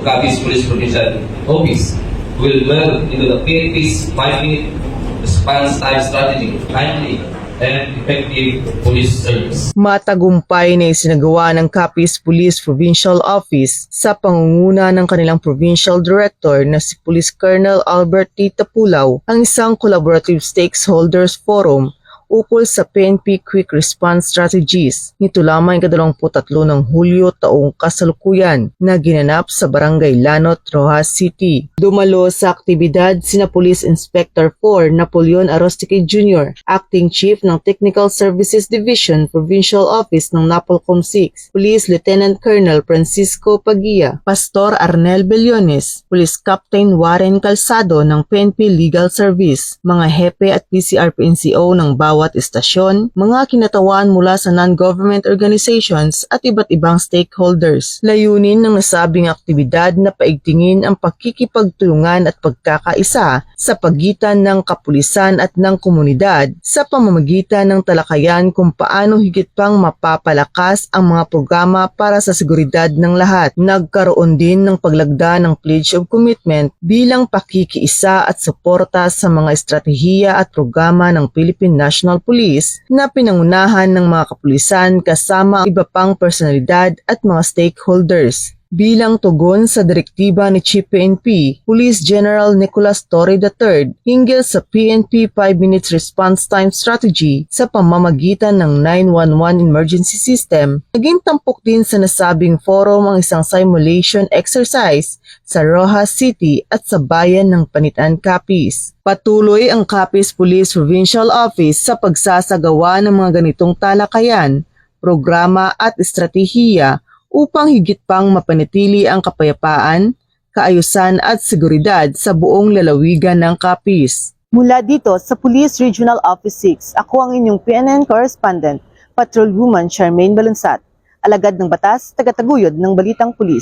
of Capiz Police Provincial Office will dwell into the PNP's 5-minute response time strategy, timely and effective police service. Matagumpay na isinagawa ng Capiz Police Provincial Office sa pangunguna ng kanilang Provincial Director na si Police Colonel Albert T. Tapulaw ang isang collaborative stakeholders forum ukol sa PNP Quick Response Strategies. Nito lamang 23 ng Hulyo taong kasalukuyan na ginanap sa Barangay Lanot, Rojas City. Dumalo sa aktibidad sina Police Inspector 4 Napoleon Arostique Jr., Acting Chief ng Technical Services Division Provincial Office ng Napolcom 6, Police Lieutenant Colonel Francisco Pagia, Pastor Arnel Bellones, Police Captain Warren Calzado ng PNP Legal Service, mga hepe at PCRP-NCO ng bawat istasyon, mga kinatawan mula sa non-government organizations at iba't ibang stakeholders. Layunin ng nasabing aktibidad na paigtingin ang pakikipagtulungan at pagkakaisa sa pagitan ng kapulisan at ng komunidad sa pamamagitan ng talakayan kung paano higit pang mapapalakas ang mga programa para sa seguridad ng lahat. Nagkaroon din ng paglagda ng Pledge of Commitment bilang pakikiisa at suporta sa mga estratehiya at programa ng Philippine National Police na pinangunahan ng mga kapulisan kasama ang iba pang personalidad at mga stakeholders. Bilang tugon sa direktiba ni Chief PNP, Police General Nicolas Torre III hinggil sa PNP 5 Minutes Response Time Strategy sa pamamagitan ng 911 Emergency System, naging tampok din sa nasabing forum ang isang simulation exercise sa Rojas City at sa bayan ng Panitan, Capiz. Patuloy ang Capiz Police Provincial Office sa pagsasagawa ng mga ganitong talakayan, programa at estratehiya upang higit pang mapanatili ang kapayapaan, kaayusan at seguridad sa buong lalawigan ng Capiz. Mula dito sa Police Regional Office 6, ako ang inyong PNN correspondent, Patrolwoman Charmaine Balunsat, alagad ng batas, tagataguyod ng Balitang Pulis.